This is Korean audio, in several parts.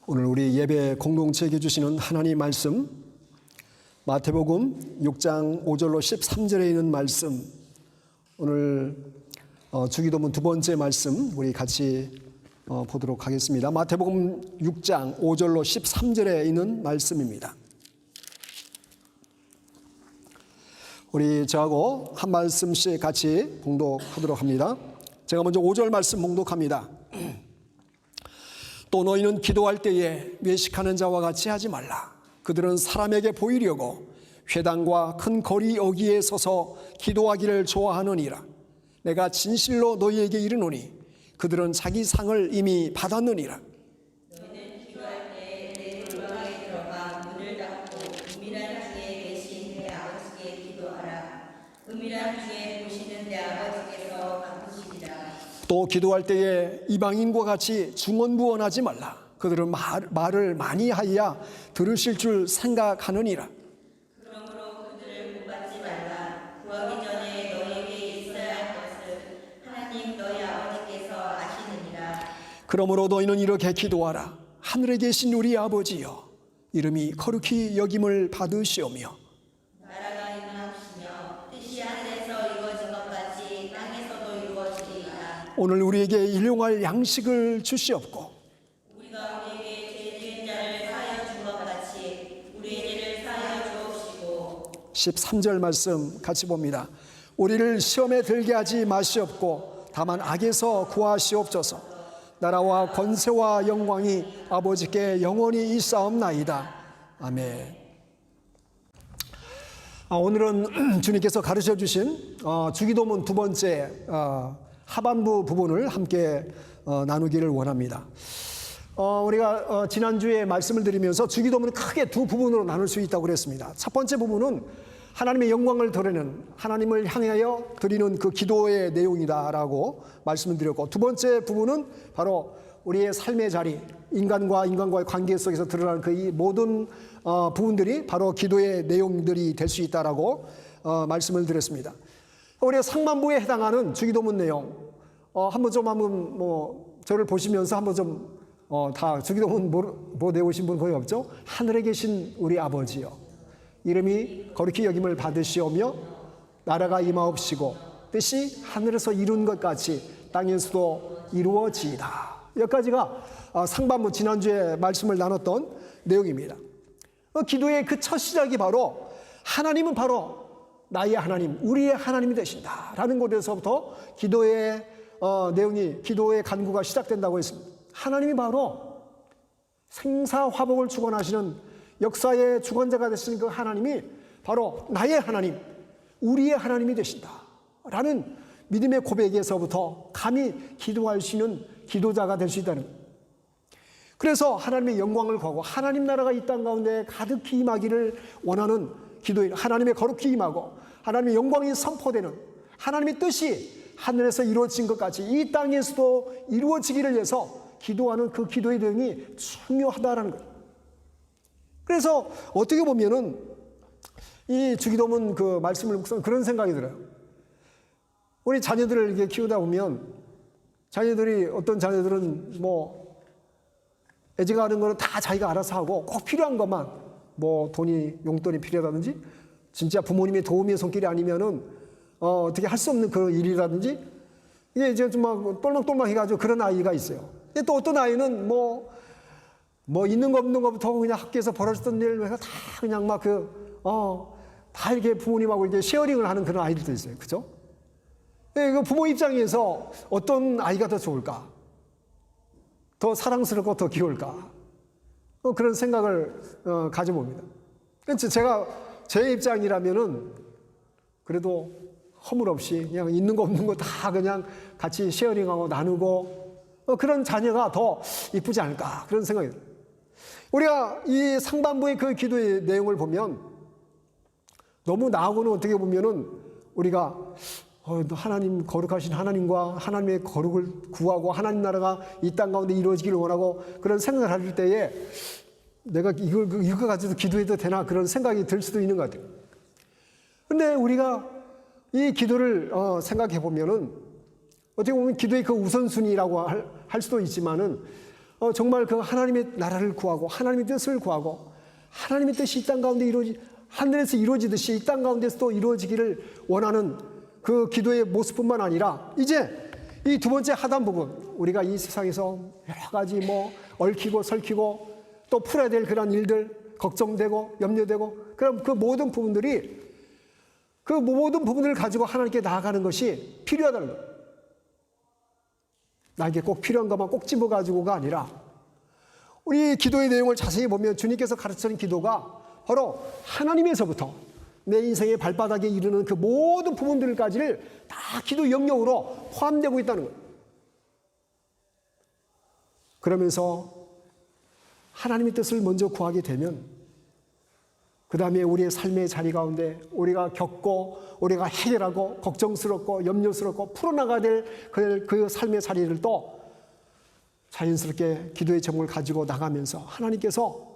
오늘 우리 예배 공동체에게 주시는 하나님 말씀, 마태복음 6장 5절로 13절에 있는 말씀, 오늘 주기도문 두 번째 말씀 우리 같이 보도록 하겠습니다. 마태복음 6장 5절로 13절에 있는 말씀입니다. 우리 저하고 한 말씀씩 같이 봉독하도록 합니다. 제가 먼저 5절 말씀 봉독합니다. 또 너희는 기도할 때에 외식하는 자와 같이 하지 말라. 그들은 사람에게 보이려고 회당과 큰 거리 어귀에 서서 기도하기를 좋아하느니라. 내가 진실로 너희에게 이르노니 그들은 자기 상을 이미 받았느니라. 너희는 기도할 때 내 돌방에 들어가 문을 닫고 은밀한 중에 계신 내 아버지께 기도하라. 은밀한 중에 보시는 내 아버지께서 갚으시리라. 또 기도할 때에 이방인과 같이 중언부언하지 말라. 그들은 말을 많이 하여야 들으실 줄 생각하느니라. 그러므로 그들을 본받지 말라. 구하기 전에 너희에게 있어야 할 것을 하나님 너희 아버지께서 아시느니라. 그러므로 너희는 이렇게 기도하라. 하늘에 계신 우리 아버지여, 이름이 거룩히 여김을 받으시오며 나라가 임하시며 뜻이 하늘에서 이루어진 것 같이 땅에서도 이루어지리이다. 오늘 우리에게 일용할 양식을 주시옵고 우리가 우리에게 죄 지은 자를 사하여 준 것 같이 우리의 죄를 사하여 주옵시고. 13절 말씀 같이 봅니다. 우리를 시험에 들게 하지 마시옵고 다만 악에서 구하시옵소서. 나라와 권세와 영광이 아버지께 영원히 있사옵나이다. 아멘. 오늘은 주님께서 가르쳐 주신 주기도문 두 번째 하반부 부분을 함께 나누기를 원합니다. 우리가 지난주에 말씀을 드리면서 주기도문을 크게 두 부분으로 나눌 수 있다고 그랬습니다. 첫 번째 부분은 하나님의 영광을 드리는, 하나님을 향하여 드리는 그 기도의 내용이다라고 말씀을 드렸고, 두 번째 부분은 바로 우리의 삶의 자리, 인간과의 관계 속에서 드러나는 그 이 모든 부분들이 바로 기도의 내용들이 될 수 있다라고 말씀을 드렸습니다. 우리가 상반부에 해당하는 주기도문 내용, 한번 저를 보시면서 한번 좀 다 주기도문 뭐 내오신 분 거의 없죠? 하늘에 계신 우리 아버지요, 이름이 거룩히 여김을 받으시오며 나라가 임하옵시고 뜻이 하늘에서 이룬 것 같이 땅에서도 이루어지이다. 여기까지가 상반부 지난주에 말씀을 나눴던 내용입니다. 기도의 그 첫 시작이 바로 하나님은 바로 나의 하나님, 우리의 하나님이 되신다라는 곳에서부터 기도의 내용이, 기도의 간구가 시작된다고 했습니다. 하나님이 바로 생사화복을 주관하시는 역사의 주관자가 되시는 그 하나님이 바로 나의 하나님, 우리의 하나님이 되신다라는 믿음의 고백에서부터 감히 기도할 수 있는 기도자가 될 수 있다는 거예요. 그래서 하나님의 영광을 구하고 하나님 나라가 이 땅 가운데 가득히 임하기를 원하는 기도에 하나님의 거룩히 임하고 하나님의 영광이 선포되는, 하나님의 뜻이 하늘에서 이루어진 것 같이 이 땅에서도 이루어지기를 위해서 기도하는 그 기도의 내용이 중요하다라는 거예요. 그래서 어떻게 보면은 이 주기도문 그 말씀을 묵상 그런 생각이 들어요. 우리 자녀들을 이렇게 키우다 보면 자녀들이, 어떤 자녀들은 애지가 하는 거는 다 자기가 알아서 하고 꼭 필요한 것만, 돈이, 용돈이 필요하다든지 진짜 부모님의 도움의 손길이 아니면은 어떻게 할 수 없는 그런 일이라든지, 이게 이제 좀 막 똘망똘망 해가지고 그런 아이가 있어요. 근데 또 어떤 아이는 있는 거 없는 거부터 그냥 학교에서 벌어졌던 일을 해서 다 그냥 다 이렇게 부모님하고 이제 쉐어링을 하는 그런 아이들도 있어요. 그죠? 그 부모 입장에서 어떤 아이가 더 좋을까? 더 사랑스럽고 더 귀여울까? 그런 생각을 가져봅니다. 그래서 제가 제 입장이라면은 그래도 허물없이 그냥 있는 거 없는 거 다 그냥 같이 쉐어링하고 나누고 그런 자녀가 더 이쁘지 않을까, 그런 생각이 들어요. 우리가 이 상반부의 그 기도의 내용을 보면 너무 나하고는 어떻게 보면은 우리가 하나님, 거룩하신 하나님과 하나님의 거룩을 구하고 하나님 나라가 이 땅 가운데 이루어지기를 원하고 그런 생각을 할 때에 내가 이거 가지고 기도해도 되나, 그런 생각이 들 수도 있는 것 같아요. 그런데 우리가 이 기도를 생각해 보면은 어떻게 보면 기도의 그 우선순위라고 할 수도 있지만은 정말 그 하나님의 나라를 구하고 하나님의 뜻을 구하고 하나님의 뜻이 이 땅 가운데 하늘에서 이루어지듯이 이 땅 가운데서도 이루어지기를 원하는 그 기도의 모습뿐만 아니라 이제 이 두 번째 하단 부분, 우리가 이 세상에서 여러 가지 얽히고 설키고 또 풀어야 될 그런 일들, 걱정되고 염려되고, 그럼 그 모든 부분들을 가지고 하나님께 나아가는 것이 필요하다는 거예요. 나에게 꼭 필요한 것만 꼭 집어가지고가 아니라, 우리 기도의 내용을 자세히 보면 주님께서 가르치는 기도가 바로 하나님에서부터 내 인생의 발바닥에 이르는 그 모든 부분들까지를 다 기도 영역으로 포함되고 있다는 거예요. 그러면서 하나님의 뜻을 먼저 구하게 되면 그 다음에 우리의 삶의 자리 가운데 우리가 겪고 우리가 해결하고 걱정스럽고 염려스럽고 풀어나가야 될 그 삶의 자리를 또 자연스럽게 기도의 제목을 가지고 나가면서 하나님께서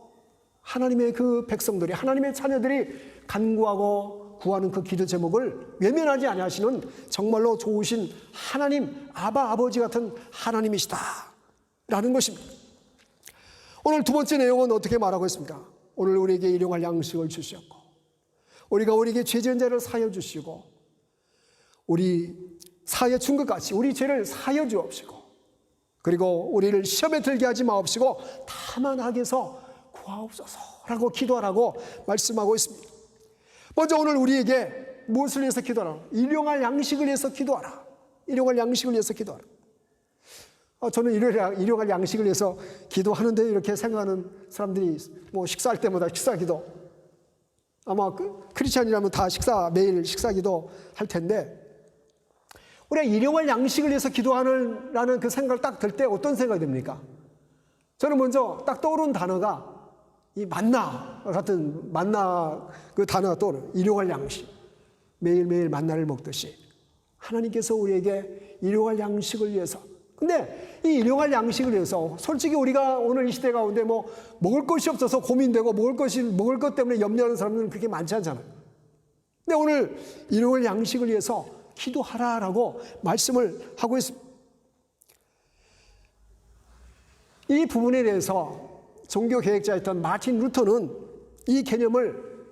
하나님의 그 백성들이, 하나님의 자녀들이 간구하고 구하는 그 기도 제목을 외면하지 아니하시는 정말로 좋으신 하나님, 아버지 같은 하나님이시다 라는 것입니다. 오늘 두 번째 내용은 어떻게 말하고 있습니까? 오늘 우리에게 일용할 양식을 주셨고, 우리에게 죄 지은 자를 사하여 주시고, 우리 사하여 준 것 같이 우리 죄를 사하여 주옵시고, 그리고 우리를 시험에 들게 하지 마옵시고 다만 악에서 구하옵소서라고 기도하라고 말씀하고 있습니다. 먼저 오늘 우리에게 무엇을 위해서 기도하라? 일용할 양식을 위해서 기도하라. 일용할 양식을 위해서 기도하라. 저는 일용할 양식을 위해서 기도하는데 이렇게 생각하는 사람들이 식사할 때마다 식사 기도, 아마 크리스찬이라면 다 매일 식사 기도 할 텐데, 우리가 일용할 양식을 위해서 기도하라는 그 생각을 딱 들 때 어떤 생각이 듭니까? 저는 먼저 딱 떠오르는 단어가 이 만나 같은 그 단어가 떠오르는 일용할 양식. 매일매일 만나를 먹듯이 하나님께서 우리에게 일용할 양식을 위해서. 근데 이 일용할 양식을 위해서 솔직히 우리가 오늘 이 시대 가운데 먹을 것이 없어서 고민되고 먹을 것 때문에 염려하는 사람들은 그렇게 많지 않잖아요. 근데 오늘 일용할 양식을 위해서 기도하라라고 말씀을 하고 있습니다. 이 부분에 대해서 종교 개혁자였던 마틴 루터는 이 개념을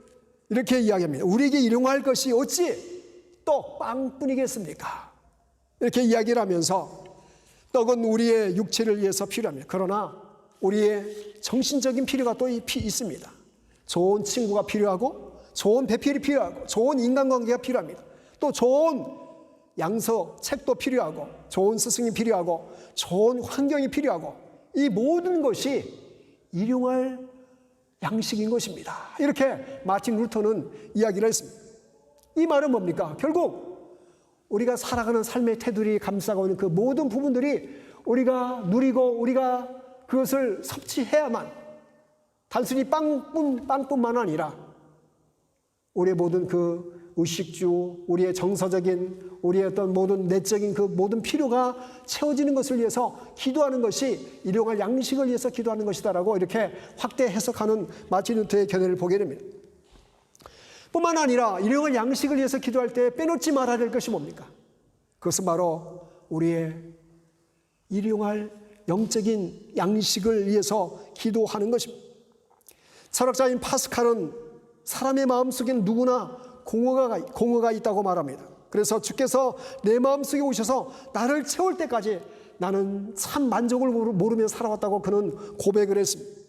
이렇게 이야기합니다. 우리에게 일용할 것이 어찌 또 빵뿐이겠습니까? 이렇게 이야기를 하면서 떡은 우리의 육체를 위해서 필요합니다. 그러나 우리의 정신적인 필요가 또 있습니다. 좋은 친구가 필요하고, 좋은 배필이 필요하고, 좋은 인간관계가 필요합니다. 또 좋은 양서, 책도 필요하고, 좋은 스승이 필요하고, 좋은 환경이 필요하고, 이 모든 것이 일용할 양식인 것입니다. 이렇게 마틴 루터는 이야기를 했습니다. 이 말은 뭡니까? 결국 우리가 살아가는 삶의 테두리 감싸고 있는 그 모든 부분들이 우리가 누리고 우리가 그것을 섭취해야만, 단순히 빵뿐만 아니라 우리의 모든 그 의식주, 우리의 정서적인, 우리의 어떤 모든 내적인 그 모든 필요가 채워지는 것을 위해서 기도하는 것이 일용할 양식을 위해서 기도하는 것이다라고 이렇게 확대 해석하는 마틴 루터의 견해를 보게 됩니다. 뿐만 아니라 일용할 양식을 위해서 기도할 때 빼놓지 말아야 될 것이 뭡니까? 그것은 바로 우리의 일용할 영적인 양식을 위해서 기도하는 것입니다. 철학자인 파스칼은 사람의 마음속에는 누구나 공허가 있다고 말합니다. 그래서 주께서 내 마음속에 오셔서 나를 채울 때까지 나는 참 만족을 모르며 살아왔다고 그는 고백을 했습니다.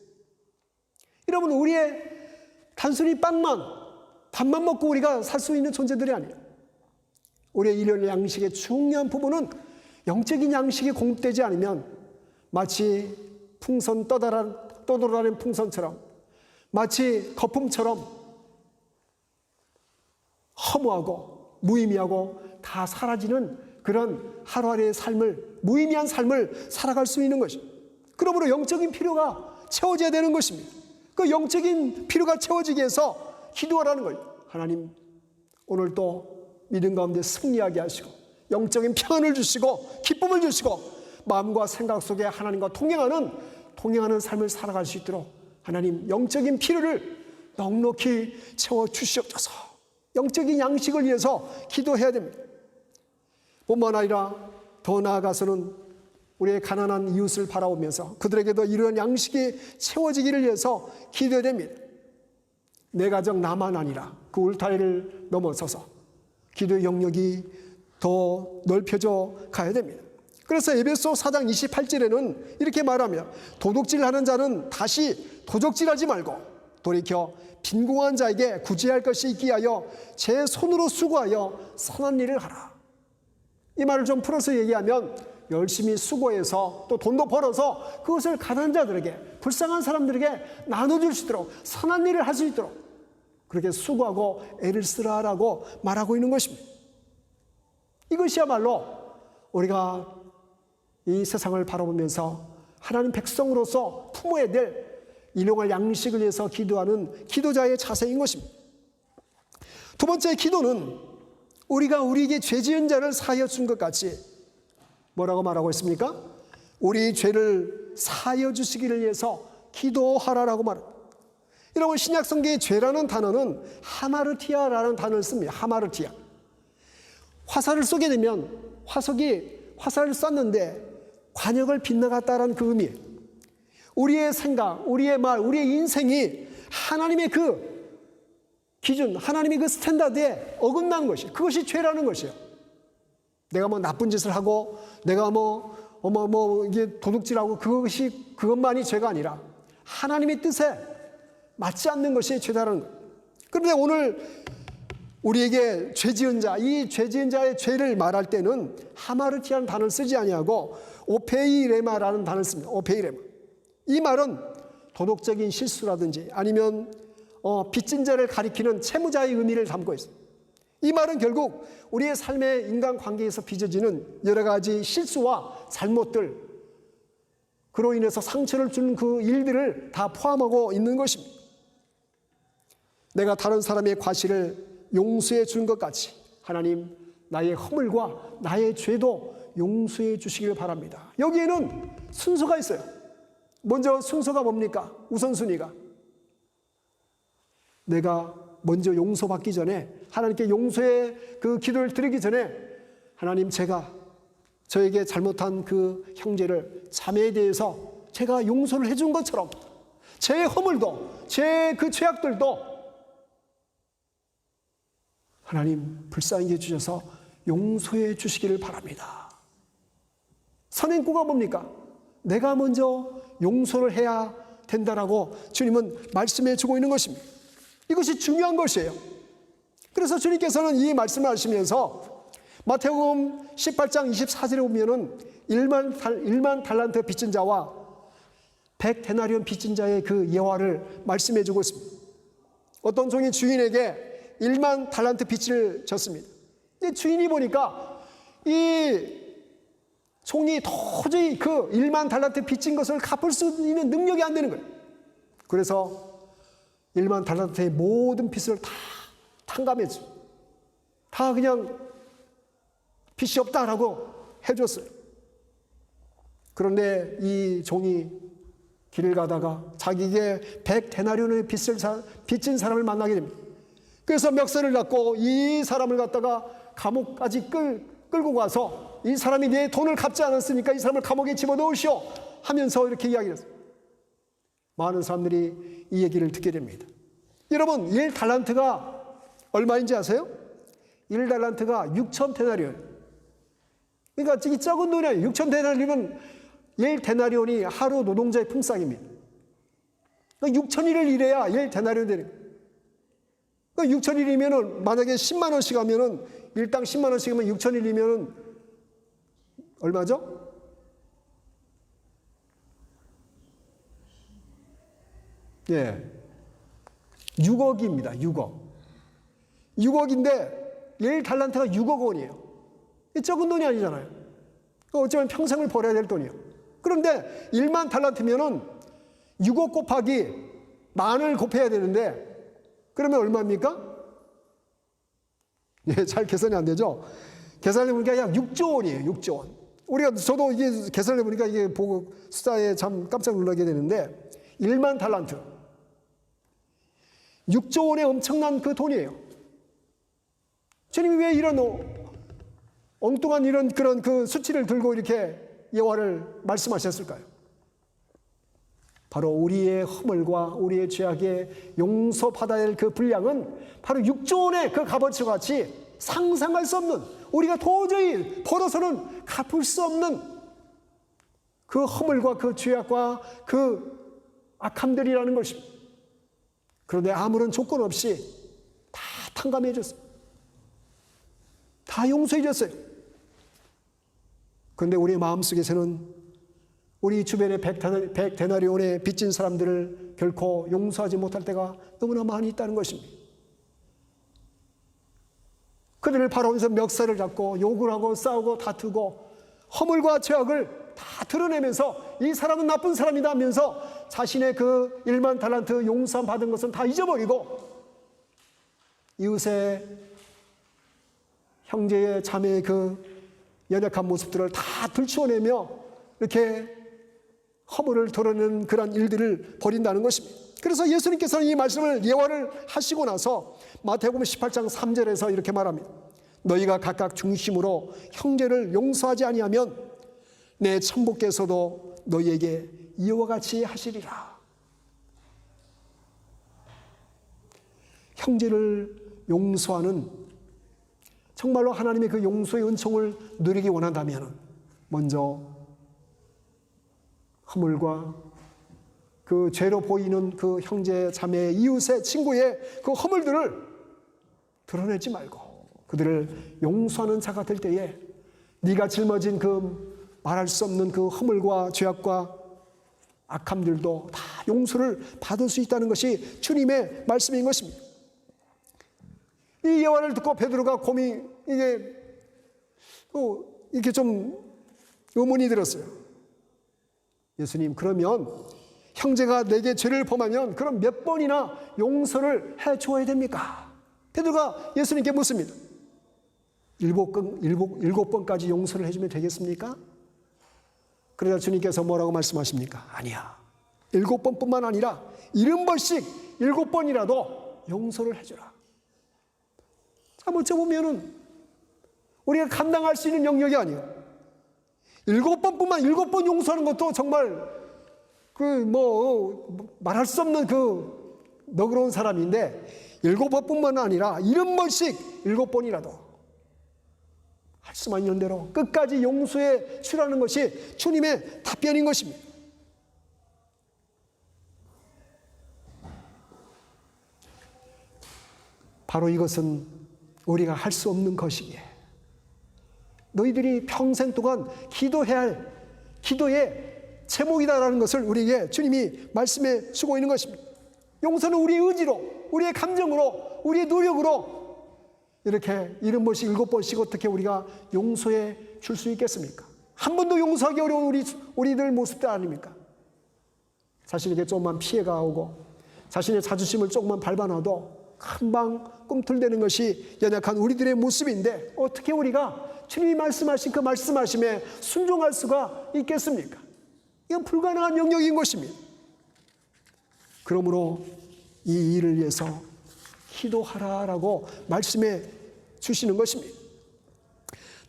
여러분, 우리의 단순히 밥만 먹고 우리가 살 수 있는 존재들이 아니에요. 우리의 일용할 양식의 중요한 부분은 영적인 양식이 공급되지 않으면 마치 떠돌아다니는 풍선처럼, 마치 거품처럼 허무하고 무의미하고 다 사라지는 그런 하루하루의 삶을, 무의미한 삶을 살아갈 수 있는 것입니다. 그러므로 영적인 필요가 채워져야 되는 것입니다. 그 영적인 필요가 채워지기 위해서 기도하라는 거예요. 하나님, 오늘도 믿음 가운데 승리하게 하시고 영적인 평안을 주시고 기쁨을 주시고 마음과 생각 속에 하나님과 통행하는 삶을 살아갈 수 있도록 하나님, 영적인 필요를 넉넉히 채워 주시옵소서. 영적인 양식을 위해서 기도해야 됩니다. 뿐만 아니라 더 나아가서는 우리의 가난한 이웃을 바라보면서 그들에게도 이러한 양식이 채워지기를 위해서 기도해야 됩니다. 내 가정 나만 아니라 그 울타리를 넘어서서 기도의 영역이 더 넓혀져 가야 됩니다. 그래서 에베소 4장 28절에는 이렇게 말하며 도둑질하는 자는 다시 도적질하지 말고 돌이켜 빈궁한 자에게 구제할 것이 있기 위하여 제 손으로 수고하여 선한 일을 하라. 이 말을 좀 풀어서 얘기하면 열심히 수고해서 또 돈도 벌어서 그것을 가난한 자들에게, 불쌍한 사람들에게 나눠줄 수 있도록, 선한 일을 할 수 있도록 그렇게 수고하고 애를 쓰라라고 말하고 있는 것입니다. 이것이야말로 우리가 이 세상을 바라보면서 하나님 백성으로서 품어야 될 일용할 양식을 위해서 기도하는 기도자의 자세인 것입니다. 두 번째, 기도는 우리가 우리에게 죄 지은 자를 사하여 준 것 같이 뭐라고 말하고 있습니까? 우리 죄를 사하여 주시기를 위해서 기도하라라고 말합니다. 여러분, 신약성경의 죄라는 단어는 하마르티아라는 단어를 씁니다. 하마르티아. 화살을 쏘게 되면 화살을 쐈는데 관역을 빗나갔다라는 그 의미예요. 우리의 생각, 우리의 말, 우리의 인생이 하나님의 그 기준, 하나님의 그 스탠다드에 어긋나는 것이에요. 그것이 죄라는 것이에요. 내가 뭐 나쁜 짓을 하고 내가 이게 도둑질하고 그것만이 죄가 아니라 하나님의 뜻에 맞지 않는 것이 죄다라는 거예요. 그런데 오늘 우리에게 죄 지은 자, 이 죄 지은 자의 죄를 말할 때는 하마르티라는 단어를 쓰지 아니하고 오페이레마라는 단어를 씁니다. 오페이레마. 이 말은 도덕적인 실수라든지 아니면 빚진 자를 가리키는 채무자의 의미를 담고 있습니다. 이 말은 결국 우리의 삶의 인간관계에서 빚어지는 여러 가지 실수와 잘못들, 그로 인해서 상처를 주는 그 일들을 다 포함하고 있는 것입니다. 내가 다른 사람의 과실을 용서해 준 것 같이 하나님 나의 허물과 나의 죄도 용서해 주시길 바랍니다. 여기에는 순서가 있어요. 먼저 순서가 뭡니까? 우선순위가 내가 먼저 용서받기 전에, 하나님께 용서의 그 기도를 드리기 전에 하나님, 제가 저에게 잘못한 그 형제를, 자매에 대해서 제가 용서를 해준 것처럼 제 허물도, 제 그 죄악들도 하나님 불쌍히 해주셔서 용서해 주시기를 바랍니다. 선행구가 뭡니까? 내가 먼저 용서를 해야 된다라고 주님은 말씀해 주고 있는 것입니다. 이것이 중요한 것이에요. 그래서 주님께서는 이 말씀을 하시면서 마태복음 18장 24절에 보면은 1만 달란트 빚진 자와 100데나리온 빚진 자의 그 예화를 말씀해 주고 있습니다. 어떤 종이 주인에게 1만 달란트 빚을 졌습니다. 근데 주인이 보니까 이 종이 도저히 그 1만 달란트 빚진 것을 갚을 수 있는 능력이 안 되는 거예요. 그래서 1만 달란트의 모든 빚을 다 탕감했죠. 다 그냥 빚이 없다라고 해줬어요. 그런데 이 종이 길을 가다가 자기에게 100데나리온의 빚진 사람을 만나게 됩니다. 그래서 멱살을 잡고 이 사람을 갖다가 감옥까지 끌고 가서 이 사람이 내 돈을 갚지 않았으니까 이 사람을 감옥에 집어넣으시오 하면서 이렇게 이야기를 했어요. 많은 사람들이 이 얘기를 듣게 됩니다. 여러분, 1달란트가 얼마인지 아세요? 1달란트가 6,000데나리온. 그러니까 이 적은 돈이 아니에요. 6,000데나리온이면 1데나리온이 하루 노동자의 품삯입니다. 그러니까 6,000일을 일해야 1데나리온 되는 거예요. 그러니까 6,000일이면은 만약에 10만 원씩 하면은 일당 10만 원씩 하면 6,000일이면은 얼마죠? 예. 6억입니다. 6억. 6억인데 1달란트가 6억 원이에요. 적은 돈이 아니잖아요. 어쩌면 평생을 벌어야 될 돈이에요. 그런데 1만 달란트면은 6억 곱하기 만을 곱해야 되는데 그러면 얼마입니까? 예, 잘 계산이 안 되죠? 계산해 보니까 약 6조 원이에요. 6조 원. 저도 이게 계산해 보니까 이게 보고 숫자에 참 깜짝 놀라게 되는데 1만 달란트. 6조 원의 엄청난 그 돈이에요. 주님이 왜 이런 엉뚱한 이런 그런 그 수치를 들고 이렇게 예화를 말씀하셨을까요? 바로 우리의 허물과 우리의 죄악에 용서받아야 할 그 분량은 바로 6조 원의 그 값어치와 같이 상상할 수 없는, 우리가 도저히 벌어서는 갚을 수 없는 그 허물과 그 죄악과 그 악함들이라는 것입니다. 그런데 아무런 조건 없이 다 탕감해 줬어요. 다 용서해 줬어요. 그런데 우리 마음속에서는 우리 주변에 100데나리온에 빚진 사람들을 결코 용서하지 못할 때가 너무나 많이 있다는 것입니다. 그들을 바라보면서 멱살을 잡고 욕을 하고 싸우고 다투고 허물과 죄악을 다 드러내면서 이 사람은 나쁜 사람이다 하면서 자신의 그 1만 달란트 용서함 받은 것은 다 잊어버리고 이웃의 형제의 자매의 그 연약한 모습들을 다 들추어내며 이렇게 허물을 드러내는 그런 일들을 벌인다는 것입니다. 그래서 예수님께서는 이 말씀을 예화를 하시고 나서 마태복음 18장 3절에서 이렇게 말합니다. 너희가 각각 중심으로 형제를 용서하지 아니하면 내 천부께서도 너희에게 이와 같이 하시리라. 형제를 용서하는, 정말로 하나님의 그 용서의 은총을 누리기 원한다면 먼저 허물과 그 죄로 보이는 그 형제, 자매, 이웃의, 친구의 그 허물들을 드러내지 말고 그들을 용서하는 자가 될 때에 네가 짊어진 그 말할 수 없는 그 허물과 죄악과 악함들도 다 용서를 받을 수 있다는 것이 주님의 말씀인 것입니다. 이 예화를 듣고 베드로가 이게 좀 의문이 들었어요. 예수님, 그러면 형제가 내게 죄를 범하면 그럼 몇 번이나 용서를 해 주어야 됩니까? 베드로가 예수님께 묻습니다. 7번까지 용서를 해주면 되겠습니까? 그러자 주님께서 뭐라고 말씀하십니까? 아니야. 7번뿐만 아니라 70번씩 7번이라도 용서를 해주라. 자, 어쩌보면은 우리가 감당할 수 있는 영역이 아니에요. 7번뿐만 7번 용서하는 것도 정말 말할 수 없는 그 너그러운 사람인데 7번뿐만 아니라 70번씩 7번이라도 할 수만 있는 대로 끝까지 용서해 주라는 것이 주님의 답변인 것입니다. 바로 이것은 우리가 할 수 없는 것이기에 너희들이 평생 동안 기도해야 할 기도의 제목이다라는 것을 우리에게 주님이 말씀해 주고 있는 것입니다. 용서는 우리의 의지로, 우리의 감정으로, 우리의 노력으로 이렇게 70번씩 7번씩 어떻게 우리가 용서해 줄 수 있겠습니까? 한 번도 용서하기 어려운 우리들 모습들 아닙니까? 자신에게 조금만 피해가 오고 자신의 자존심을 조금만 밟아놔도 금방 꿈틀대는 것이 연약한 우리들의 모습인데 어떻게 우리가 주님이 말씀하신 그 말씀하심에 순종할 수가 있겠습니까? 이건 불가능한 영역인 것입니다. 그러므로 이 일을 위해서 기도하라라고 말씀해 주시는 것입니다.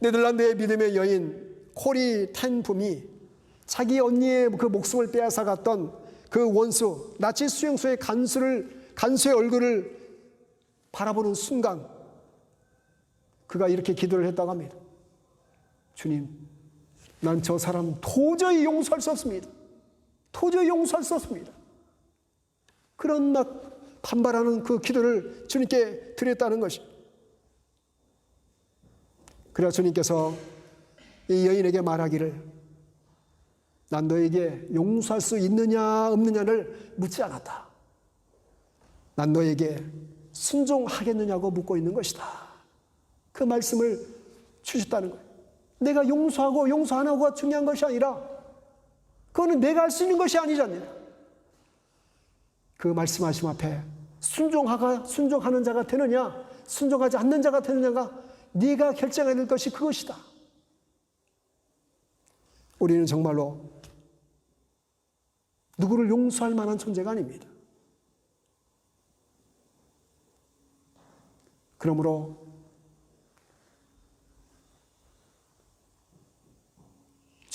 네덜란드의 믿음의 여인 코리 텐 붐이 자기 언니의 그 목숨을 빼앗아갔던 그 원수 나치 수용소의 간수의 얼굴을 바라보는 순간 그가 이렇게 기도를 했다고 합니다. 주님, 난 저 사람 도저히 용서할 수 없습니다. 도저히 용서할 수 없습니다. 그런 막 반발하는 그 기도를 주님께 드렸다는 것입니다. 그래서 주님께서 이 여인에게 말하기를 난 너에게 용서할 수 있느냐 없느냐를 묻지 않았다. 난 너에게 순종하겠느냐고 묻고 있는 것이다. 그 말씀을 주셨다는 거예요. 내가 용서하고 용서 안 하고가 중요한 것이 아니라 그거는 내가 할 수 있는 것이 아니잖아요. 그 말씀하심 앞에 순종하는 자가 되느냐 순종하지 않는 자가 되느냐가 네가 결정해야 될 것이 그것이다. 우리는 정말로 누구를 용서할 만한 존재가 아닙니다. 그러므로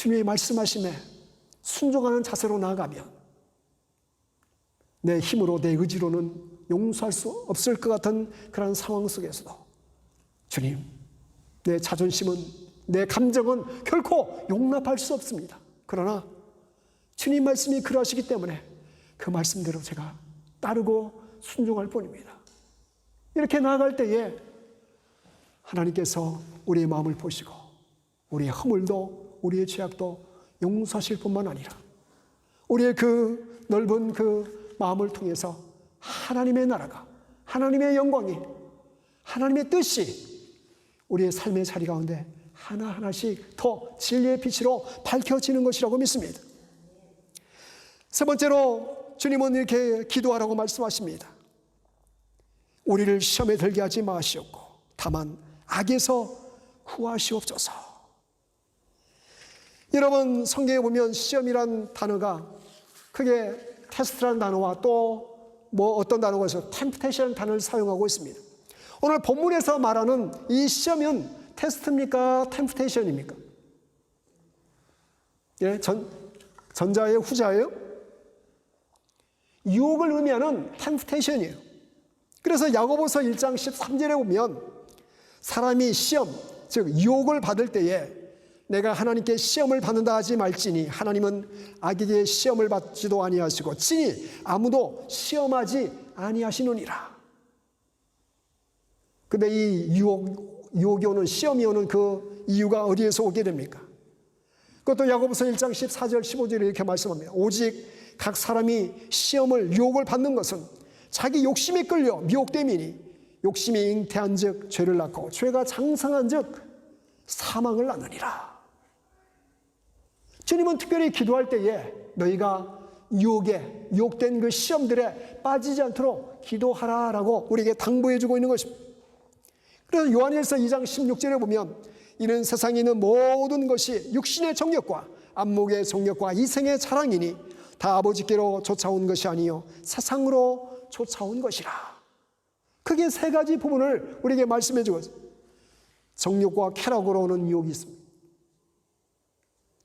주님의 말씀하심에 순종하는 자세로 나아가면 내 힘으로 내 의지로는 용서할 수 없을 것 같은 그런 상황 속에서도 주님, 내 자존심은, 내 감정은 결코 용납할 수 없습니다. 그러나 주님 말씀이 그러하시기 때문에 그 말씀대로 제가 따르고 순종할 뿐입니다. 이렇게 나아갈 때에 하나님께서 우리의 마음을 보시고 우리의 허물도 우리의 죄악도 용서하실 뿐만 아니라 우리의 그 넓은 그 마음을 통해서 하나님의 나라가, 하나님의 영광이, 하나님의 뜻이 우리의 삶의 자리 가운데 하나하나씩 더 진리의 빛으로 밝혀지는 것이라고 믿습니다. 세 번째로 주님은 이렇게 기도하라고 말씀하십니다. 우리를 시험에 들게 하지 마시옵고 다만 악에서 구하시옵소서. 여러분, 성경에 보면 시험이란 단어가 크게 테스트라는 단어와 또 어떤 단어가 있어요? 템프테이션 단어를 사용하고 있습니다. 오늘 본문에서 말하는 이 시험은 테스트입니까? 템프테이션입니까? 예, 전자예요? 후자예요? 유혹을 의미하는 템프테이션이에요. 그래서 야고보서 1장 13절에 보면 사람이 시험, 즉 유혹을 받을 때에 내가 하나님께 시험을 받는다 하지 말지니 하나님은 악에게 시험을 받지도 아니하시고 친히 아무도 시험하지 아니하시느니라. 근데 이 유혹이 오는, 시험이 오는 그 이유가 어디에서 오게 됩니까? 그것도 야고보서 1장 14절 15절에 이렇게 말씀합니다. 오직 각 사람이 시험을, 유혹을 받는 것은 자기 욕심에 끌려 미혹됨이니 욕심이 잉태한 즉 죄를 낳고 죄가 장성한 즉 사망을 낳느니라. 주님은 특별히 기도할 때에 너희가 유혹에, 유혹된 그 시험들에 빠지지 않도록 기도하라라고 우리에게 당부해 주고 있는 것입니다. 그래서 요한일서 2장 16절에 보면 이는 세상에 있는 모든 것이 육신의 정욕과 안목의 정욕과 이생의 자랑이니 다 아버지께로 쫓아온 것이 아니요 세상으로 쫓아온 것이라. 크게 세 가지 부분을 우리에게 말씀해 주고 있습니다. 정욕과 쾌락으로 오는 유혹이 있습니다.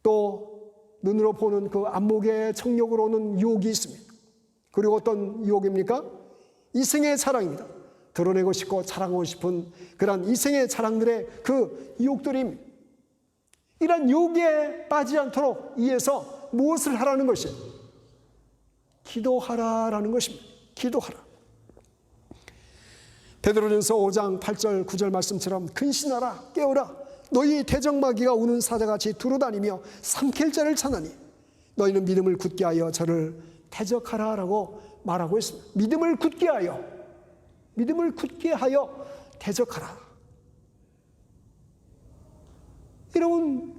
또 눈으로 보는 그 안목의 정욕으로 오는 유혹이 있습니다. 그리고 어떤 유혹입니까? 이생의 자랑입니다. 드러내고 싶고 자랑하고 싶은 그런 이생의 자랑들의 그 유혹들입니다. 이런 유혹에 빠지지 않도록 위해서 무엇을 하라는 것이에요? 기도하라라는 것입니다. 기도하라. 베드로전서 5장 8절 9절 말씀처럼 근신하라, 깨어라. 너희 대적마귀가 우는 사자같이 두루다니며 삼킬 자를 찾나니 너희는 믿음을 굳게 하여 저를 대적하라라고 말하고 있습니다. 믿음을 굳게 하여 대적하라. 여러분,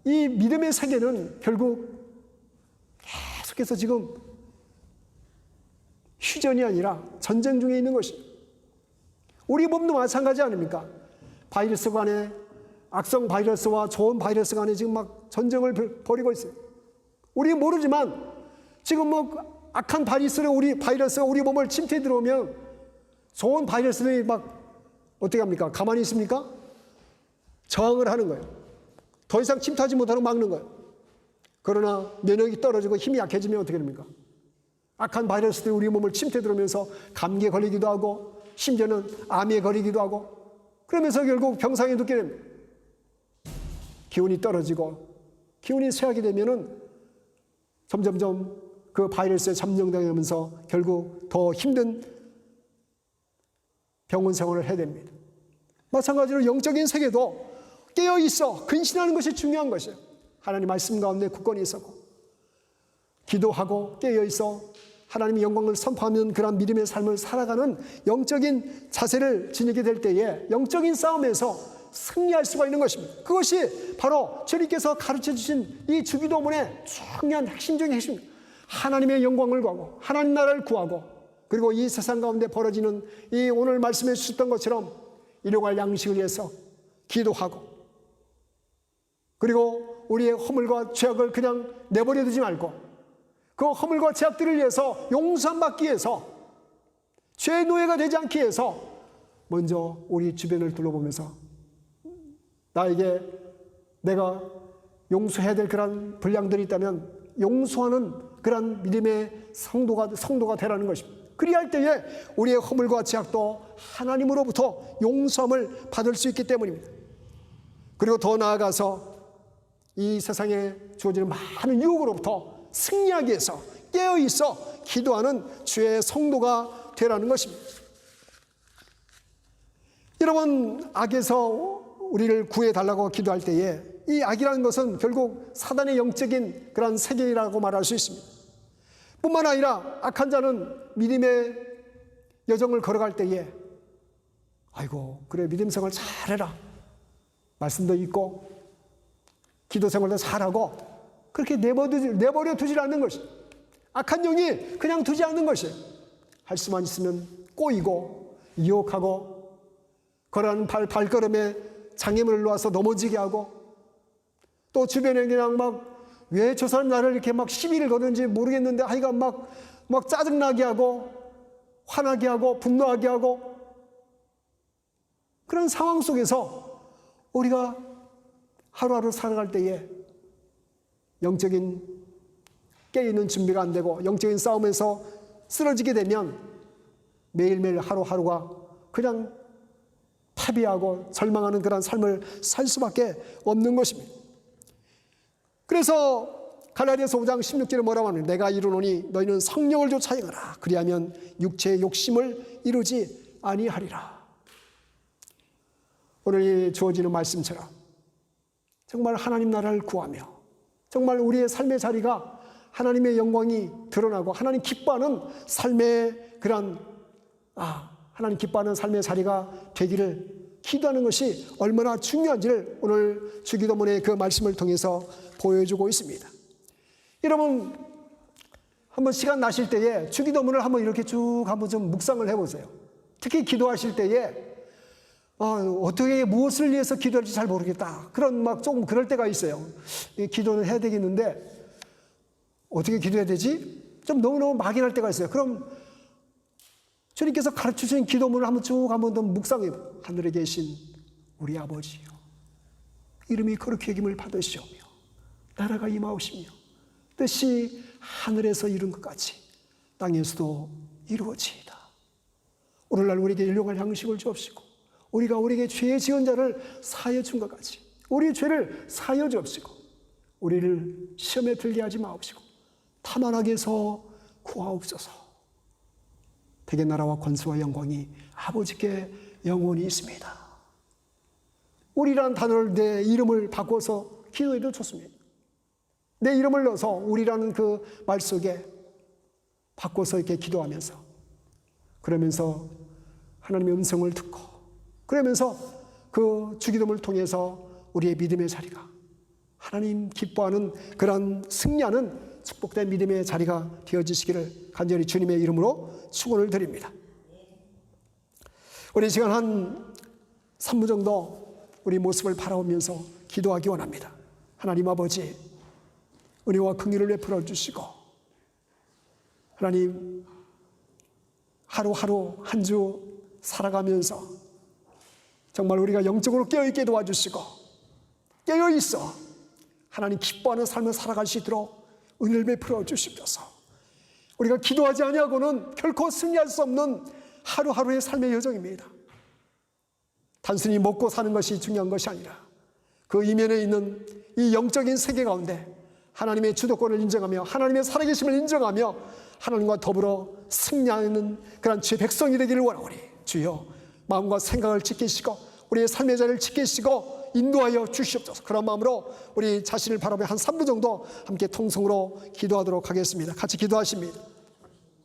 이 믿음의 세계는 결국 계속해서 지금 휴전이 아니라 전쟁 중에 있는 것입니다. 우리 몸도 마찬가지 아닙니까? 바이러스 간에, 악성 바이러스와 좋은 바이러스 간에 지금 막 전쟁을 벌이고 있어요. 우리 모르지만 지금 악한 바이러스가 우리 몸을 침투해 들어오면 좋은 바이러스들이 막 어떻게 합니까? 가만히 있습니까? 저항을 하는 거예요. 더 이상 침투하지 못하도록 막는 거예요. 그러나 면역이 떨어지고 힘이 약해지면 어떻게 됩니까? 악한 바이러스들이 우리 몸을 침투해 들어오면서 감기에 걸리기도 하고 심지어는 암에 걸리기도 하고 그러면서 결국 병상에 눕게 됩니다. 기온이 떨어지고 기온이 쇠하게 되면은 점점점 그 바이러스에 점령당하면서 결국 더 힘든 병원 생활을 해야 됩니다. 마찬가지로 영적인 세계도 깨어 있어 근신하는 것이 중요한 것이에요. 하나님 말씀 가운데 굳건히 있었고 기도하고 깨어 있어 하나님의 영광을 선포하는 그런 믿음의 삶을 살아가는 영적인 자세를 지니게 될 때에 영적인 싸움에서 승리할 수가 있는 것입니다. 그것이 바로 주님께서 가르쳐 주신 이 주기도문의 중요한 핵심 중의 핵심입니다. 하나님의 영광을 구하고 하나님 나라를 구하고 그리고 이 세상 가운데 벌어지는 이 오늘 말씀해 주셨던 것처럼 일용할 양식을 위해서 기도하고 그리고 우리의 허물과 죄악을 그냥 내버려 두지 말고 그 허물과 죄악들을 위해서 용서함 받기 위해서 죄의 노예가 되지 않기 위해서 먼저 우리 주변을 둘러보면서 나에게 내가 용서해야 될 그런 분량들이 있다면 용서하는 그런 믿음의 성도가 되라는 것입니다. 그리할 때에 우리의 허물과 죄악도 하나님으로부터 용서함을 받을 수 있기 때문입니다. 그리고 더 나아가서 이 세상에 주어지는 많은 유혹으로부터 승리하기 위해서 깨어있어 기도하는 주의 성도가 되라는 것입니다. 여러분, 악에서 우리를 구해달라고 기도할 때에 이 악이라는 것은 결국 사단의 영적인 그런 세계라고 말할 수 있습니다. 뿐만 아니라 악한 자는 믿음의 여정을 걸어갈 때에 아이고 그래 믿음 생활 잘해라, 말씀도 읽고 기도 생활도 잘하고 그렇게 내버려 두질 않는 것이, 악한 영이 그냥 두지 않는 것이, 할 수만 있으면 꼬이고 유혹하고 걸어가는 발걸음에 장애물을 놓아서 넘어지게 하고, 또 주변에 그냥 막 왜 저 사람 나를 이렇게 막 시비를 거는지 모르겠는데 하여간 막 짜증나게 하고 화나게 하고 분노하게 하고, 그런 상황 속에서 우리가 하루하루 살아갈 때에 영적인 깨있는 준비가 안 되고 영적인 싸움에서 쓰러지게 되면 매일매일 하루하루가 그냥 패배하고 절망하는 그런 삶을 살 수밖에 없는 것입니다. 그래서 갈라디아서 5장 16절에 뭐라고 하느냐, 내가 이르노니 너희는 성령을 쫓아 행하라, 그리하면 육체의 욕심을 이루지 아니하리라. 오늘 주어지는 말씀처럼 정말 하나님 나라를 구하며 정말 우리의 삶의 자리가 하나님의 영광이 드러나고 하나님 기뻐하는 삶의 그런 하나님 기뻐하는 삶의 자리가 되기를 기도하는 것이 얼마나 중요한지를 오늘 주기도문의 그 말씀을 통해서 보여주고 있습니다. 여러분, 한번 시간 나실 때에 주기도문을 한번 이렇게 쭉 한번 좀 묵상을 해보세요. 특히 기도하실 때에 어떻게 무엇을 위해서 기도할지 잘 모르겠다, 그런 막 조금 그럴 때가 있어요. 기도는 해야 되겠는데 어떻게 기도해야 되지? 좀 너무너무 막연할 때가 있어요. 그럼 주님께서 가르쳐주신 기도문을 한번 쭉 한번 더 묵상해. 하늘에 계신 우리 아버지요, 이름이 거룩히 여김을 받으시오며 나라가 임하오시며 뜻이 하늘에서 이룬 것 같이 땅에서도 이루어지이다. 오늘날 우리에게 일용할 양식을 주옵시고 우리가 우리에게 죄 지은 자를 사하여 준 것 같이 우리의 죄를 사하여 주옵시고 우리를 시험에 들게 하지 마옵시고 다만 악에서 구하옵소서. 대개 나라와 권세와 영광이 아버지께 영원히 있습니다. 우리란 단어를, 내 이름을 바꿔서 기도해도 좋습니다. 내 이름을 넣어서 우리라는 그 말 속에 바꿔서 이렇게 기도하면서, 그러면서 하나님의 음성을 듣고, 그러면서 그 주기도문을 통해서 우리의 믿음의 자리가 하나님 기뻐하는 그런 승리하는 축복된 믿음의 자리가 되어지시기를 간절히 주님의 이름으로 축원을 드립니다. 우리 시간 한 3분 정도 우리 모습을 바라보면서 기도하기 원합니다. 하나님 아버지, 은혜와 긍휼을 베풀어 주시고 하나님, 하루하루 한 주 살아가면서 정말 우리가 영적으로 깨어있게 도와주시고 깨어있어 하나님 기뻐하는 삶을 살아갈 수 있도록 은혜를 베풀어 주시옵소서. 우리가 기도하지 아니하고는 결코 승리할 수 없는 하루하루의 삶의 여정입니다. 단순히 먹고 사는 것이 중요한 것이 아니라 그 이면에 있는 이 영적인 세계 가운데 하나님의 주도권을 인정하며 하나님의 살아계심을 인정하며 하나님과 더불어 승리하는 그런 주의 백성이 되기를 원하오니 주여 마음과 생각을 지키시고 우리의 삶의 자리를 지키시고 인도하여 주시옵소서. 그런 마음으로 우리 자신을 바라보며 한 3분 정도 함께 통성으로 기도하도록 하겠습니다. 같이 기도하십니다.